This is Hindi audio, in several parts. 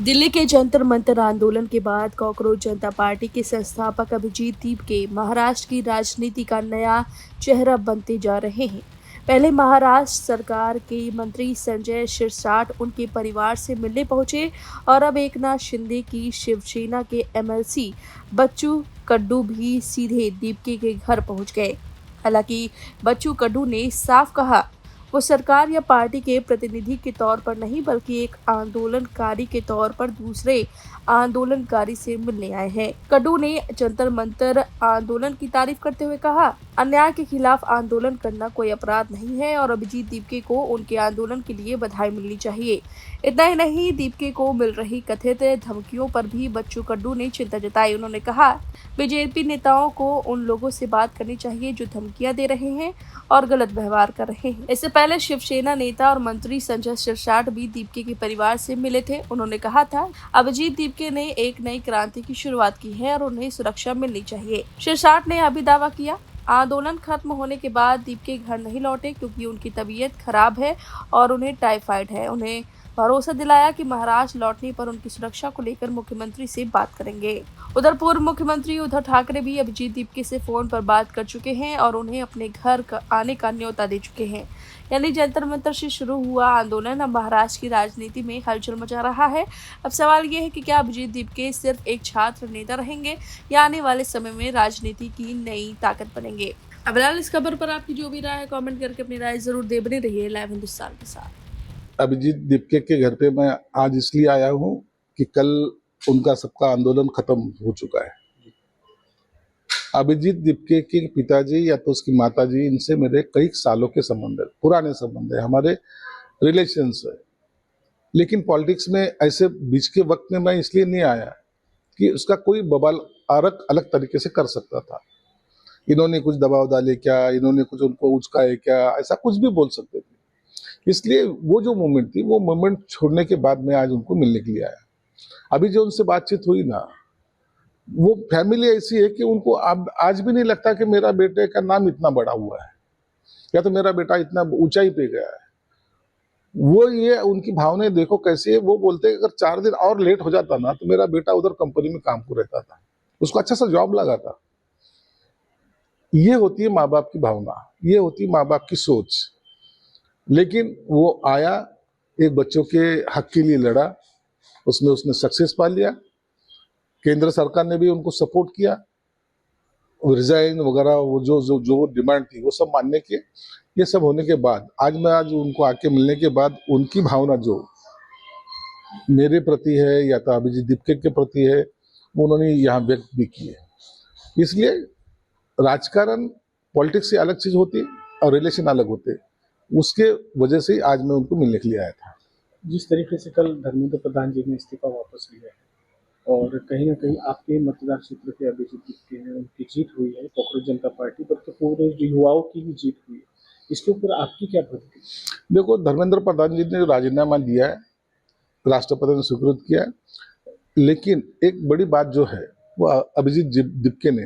दिल्ली के जंतर मंतर आंदोलन के बाद कॉकरोच जनता पार्टी के संस्थापक अभिजीत दीपके महाराष्ट्र की राजनीति का नया चेहरा बनते जा रहे हैं। पहले महाराष्ट्र सरकार के मंत्री संजय शिरसाट उनके परिवार से मिलने पहुंचे और अब एकनाथ शिंदे की शिवसेना के एमएलसी बच्चू कड्डू भी सीधे दीपके के घर पहुंच गए। हालांकि बच्चू कड्डू ने साफ कहा वो सरकार या पार्टी के प्रतिनिधि के तौर पर नहीं बल्कि एक आंदोलनकारी के तौर पर दूसरे आंदोलनकारी से मिलने आए हैं। कड्डू ने जंतर मंतर आंदोलन की तारीफ करते हुए कहा, अन्याय के खिलाफ आंदोलन करना कोई अपराध नहीं है और अभिजीत दीपके को उनके आंदोलन के लिए बधाई मिलनी चाहिए। इतना ही नहीं, दीपके को मिल रही कथित धमकियों पर भी बच्चू कड्डू ने चिंता जताई। उन्होंने कहा, बीजेपी नेताओं को उन लोगों से बात करनी चाहिए जो धमकियां दे रहे हैं और गलत व्यवहार कर रहे हैं। इससे पहले शिवसेना नेता और मंत्री संजय शिरसाट भी दीपके के परिवार से मिले थे। उन्होंने कहा था, अभिजीत दीपके ने एक नई क्रांति की शुरुआत की है और उन्हें सुरक्षा मिलनी चाहिए। शिरसाट ने अभी दावा किया, आंदोलन खत्म होने के बाद दीपके घर नहीं लौटे क्योंकि उनकी तबीयत खराब है और उन्हें टाइफाइड है। उन्हें भरोसा दिलाया कि महाराष्ट्र लौटने पर उनकी सुरक्षा को लेकर मुख्यमंत्री से बात करेंगे। उधर पूर्व मुख्यमंत्री उद्धव ठाकरे भी अभिजीत दीपके से फोन पर बात कर चुके हैं और उन्हें अपने घर आने का न्योता दे चुके हैं। यानी जंतर मंतर से शुरू हुआ आंदोलन अब महाराष्ट्र की राजनीति में हलचल मचा रहा है। अब सवाल ये है कि क्या अभिजीत दीपके सिर्फ एक छात्र नेता रहेंगे या आने वाले समय में राजनीति की नई ताकत बनेंगे। अब फिलहाल इस खबर पर आपकी जो भी राय है कमेंट करके अपनी राय जरूर दे। बने रहिए लाइव हिंदुस्तान के साथ। अभिजीत दीपके के घर पे मैं आज इसलिए आया हूँ कि कल उनका सबका आंदोलन खत्म हो चुका है। अभिजीत दीपके के पिताजी या तो उसकी माताजी, इनसे मेरे कई सालों के संबंध है, पुराने संबंध है, हमारे रिलेशंस है। लेकिन पॉलिटिक्स में ऐसे बीच के वक्त में मैं इसलिए नहीं आया कि उसका कोई बवाल अलग तरीके से कर सकता था। इन्होंने कुछ दबाव डाले क्या, इन्होंने कुछ उनको उचकाए क्या, ऐसा कुछ भी बोल सकते थे। इसलिए वो जो मोमेंट थी, वो मोमेंट छोड़ने के बाद मैं आज उनको मिलने के लिए आया। अभी जो उनसे बातचीत हुई ना, वो फैमिली ऐसी है कि उनको अब आज भी नहीं लगता कि मेरा बेटे का नाम इतना बड़ा हुआ है या तो मेरा बेटा इतना ऊंचाई पे गया है। वो ये उनकी भावनाएं देखो कैसी है। वो बोलते हैं अगर 4 दिन और लेट हो जाता ना तो मेरा बेटा उधर कंपनी में काम को रहता था, उसको अच्छा सा जॉब लगा था। ये होती है माँ बाप की भावना, ये होती है माँ बाप की सोच। लेकिन वो आया, एक बच्चों के हक के लिए लड़ा, उसमें उसने सक्सेस पा लिया। केंद्र सरकार ने भी उनको सपोर्ट किया, रिजाइन वगैरह वो जो डिमांड थी वो सब मानने के। ये सब होने के बाद आज उनको आके मिलने के बाद उनकी भावना जो मेरे प्रति है या तो अभिजीत दीपके के प्रति है, वो उन्होंने यहाँ व्यक्त भी की है। इसलिए राजकारण पॉलिटिक्स से अलग चीज होती है और रिलेशन अलग होते हैं। उसके वजह से आज मैं उनको मिलने के लिए आया था। जिस तरीके से कल धर्मेंद्र प्रधान जी ने इस्तीफा वापस लिया है और कहीं ना कहीं आपके मतदार क्षेत्र के अभिजीत दीपके हैं, उनकी जीत हुई है कॉकरोच जनता पार्टी पर, तो पूरे युवाओं की भी जीत हुई है, इसके ऊपर आपकी क्या प्रतिक्रिया? देखो, धर्मेंद्र प्रधान जी ने राजीनामा दिया है, राष्ट्रपति ने स्वीकृत किया है, लेकिन एक बड़ी बात जो है वो अभिजीत दीपके ने,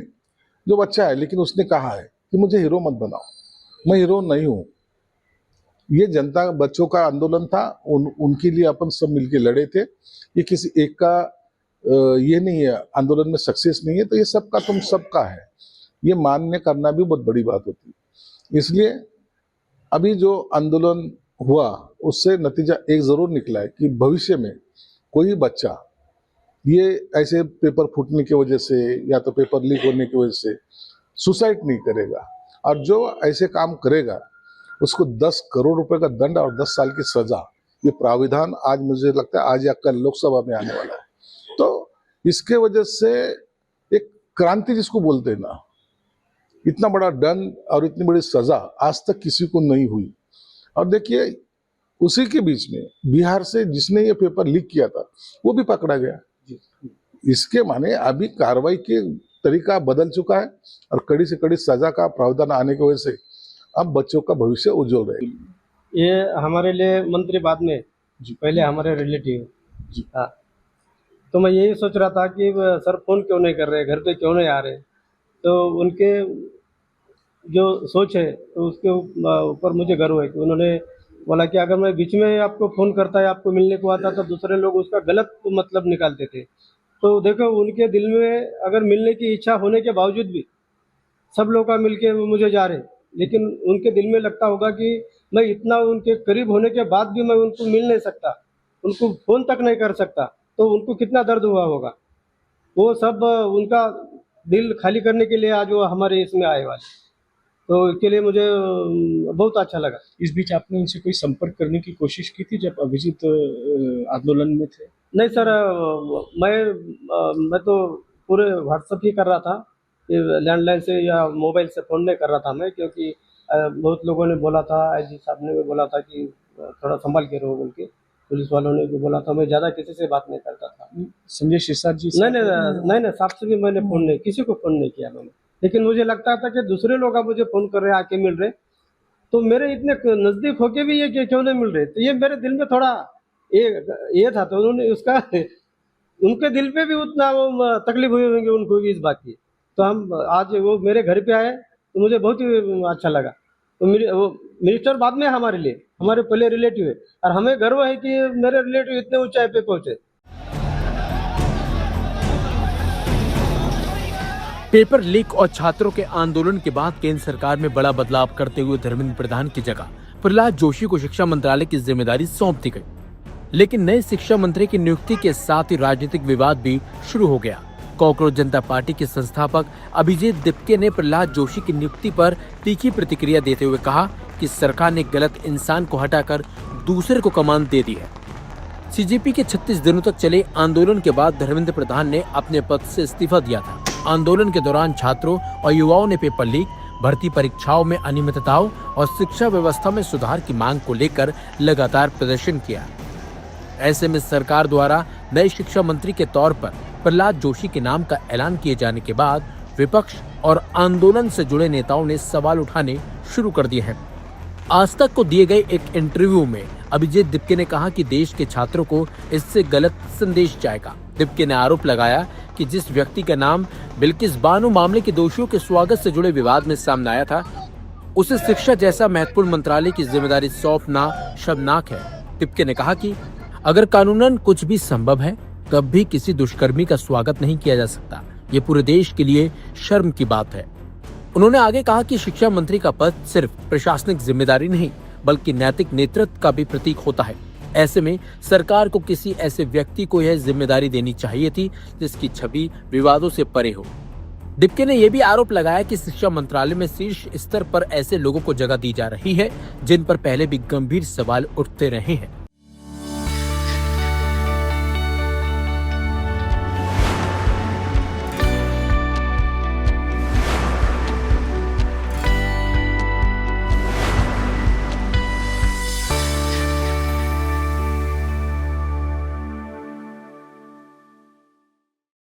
जो बच्चा है लेकिन उसने कहा है कि मुझे हीरो मत बनाओ, मैं हीरो नहीं हूँ। ये जनता बच्चों का आंदोलन था, उनके लिए अपन सब मिलके लड़े थे। ये किसी एक का ये नहीं है, आंदोलन में सक्सेस नहीं है तो ये सबका तुम सबका है, ये मान्य करना भी बहुत बड़ी बात होती है। इसलिए अभी जो आंदोलन हुआ उससे नतीजा एक जरूर निकला है कि भविष्य में कोई बच्चा ये ऐसे पेपर फूटने की वजह से या तो पेपर लीक होने की वजह से सुसाइड नहीं करेगा, और जो ऐसे काम करेगा उसको 10 करोड़ रुपए का दंड और 10 साल की सजा, ये प्राविधान आज मुझे लगता है आज या कल लोकसभा में आने वाला है। तो इसके वजह से एक क्रांति जिसको बोलते हैं ना, इतना बड़ा दंड और इतनी बड़ी सजा आज तक किसी को नहीं हुई। और देखिए उसी के बीच में बिहार से जिसने ये पेपर लीक किया था वो भी पकड़ा गया। इसके माने अभी कार्रवाई के तरीका बदल चुका है और कड़ी से कड़ी सजा का प्रावधान आने की वजह से अब बच्चों का भविष्य उज्जवल रहेगा। ये हमारे लिए मंत्री बाद में जी, पहले हमारे रिलेटिव जी। हाँ, तो मैं यही सोच रहा था कि सर फोन क्यों नहीं कर रहे, घर पे क्यों नहीं आ रहे, तो उनके जो सोच है तो उसके ऊपर मुझे गर्व है कि उन्होंने बोला कि अगर मैं बीच में आपको फ़ोन करता या आपको मिलने को आता तो दूसरे लोग उसका गलत मतलब निकालते थे। तो देखो उनके दिल में अगर मिलने की इच्छा होने के बावजूद भी सब लोग का मिलके मुझे जा रहे, लेकिन उनके दिल में लगता होगा कि मैं इतना उनके करीब होने के बाद भी मैं उनको मिल नहीं सकता, उनको फ़ोन तक नहीं कर सकता, तो उनको कितना दर्द हुआ होगा। वो सब उनका दिल खाली करने के लिए आज वो हमारे इसमें आए वाले, तो इसके लिए मुझे बहुत अच्छा लगा। इस बीच आपने उनसे कोई संपर्क करने की कोशिश की थी जब अभिजीत आंदोलन में थे? नहीं सर, मैं तो पूरे व्हाट्सएप ही कर रहा था, ये लैंडलाइन से या मोबाइल से फ़ोन नहीं कर रहा था मैं, क्योंकि बहुत लोगों ने बोला था, आईजी साहब ने भी बोला था कि थोड़ा संभल के रहो बोल के, पुलिस वालों ने भी बोला था, मैं ज़्यादा किसी से बात नहीं करता था। संजय सिरसाट जी से नहीं, साहब से भी मैंने फ़ोन नहीं, किसी को फ़ोन नहीं किया मैंने। लेकिन मुझे लगता था कि दूसरे लोग अब मुझे फ़ोन कर रहे हैं, आके मिल रहे, तो मेरे इतने नज़दीक होके भी ये क्यों नहीं मिल रहे? तो ये मेरे दिल में थोड़ा ये था, तो उन्होंने उसका उनके दिल पे भी उतना वो तकलीफ हुई होंगी उनको भी इस बात की। तो हम आज वो मेरे घर पे आए तो मुझे बहुत ही अच्छा लगा। तो वो मिनिस्टर बाद में हमारे लिए, हमारे पहले रिलेटिव है, और हमें गर्व है कि मेरे रिलेटिव इतने ऊंचाई पे पहुंचे। पेपर लीक और छात्रों के आंदोलन के बाद केंद्र सरकार में बड़ा बदलाव करते हुए धर्मेंद्र प्रधान की जगह प्रहलाद जोशी को शिक्षा मंत्रालय की जिम्मेदारी सौंप दी गई। लेकिन नए शिक्षा मंत्री की नियुक्ति के साथ ही राजनीतिक विवाद भी शुरू हो गया। कॉकरोच जनता पार्टी के संस्थापक अभिजीत दिपके ने प्रहलाद जोशी की नियुक्ति पर तीखी प्रतिक्रिया देते हुए कहा कि सरकार ने गलत इंसान को हटाकर दूसरे को कमान दे दी है। सीजेपी के 36 दिनों तक चले आंदोलन के बाद धर्मेंद्र प्रधान ने अपने पद से इस्तीफा दिया था। आंदोलन के दौरान छात्रों और युवाओं ने पेपर लीक, भर्ती परीक्षाओं में अनियमितताओं और शिक्षा व्यवस्था में सुधार की मांग को लेकर लगातार प्रदर्शन किया। ऐसे में सरकार द्वारा नए शिक्षा मंत्री के तौर पर प्रहलाद जोशी के नाम का ऐलान किए जाने के बाद विपक्ष और आंदोलन से जुड़े नेताओं ने सवाल उठाने शुरू कर दिए हैं। आज तक को दिए गए एक इंटरव्यू में अभिजीत दिपके ने कहा कि देश के छात्रों को इससे गलत संदेश जाएगा। दिपके ने आरोप लगाया कि जिस व्यक्ति का नाम बिल्किस बानो मामले के दोषियों के स्वागत से जुड़े विवाद में सामने आया था, उसे शिक्षा जैसा महत्वपूर्ण मंत्रालय की जिम्मेदारी सौंपना शर्मनाक है। दिपके ने कहा कि अगर कानूनन कुछ भी संभव है, तब भी किसी दुष्कर्मी का स्वागत नहीं किया जा सकता। ये पूरे देश के लिए शर्म की बात है। उन्होंने आगे कहा कि शिक्षा मंत्री का पद सिर्फ प्रशासनिक जिम्मेदारी नहीं, बल्कि नैतिक नेतृत्व का भी प्रतीक होता है। ऐसे में सरकार को किसी ऐसे व्यक्ति को यह जिम्मेदारी देनी चाहिए थी जिसकी छवि विवादों से परे हो। दिपके ने यह भी आरोप लगाया कि शिक्षा मंत्रालय में शीर्ष स्तर पर ऐसे लोगों को जगह दी जा रही है जिन पर पहले भी गंभीर सवाल उठते रहे हैं।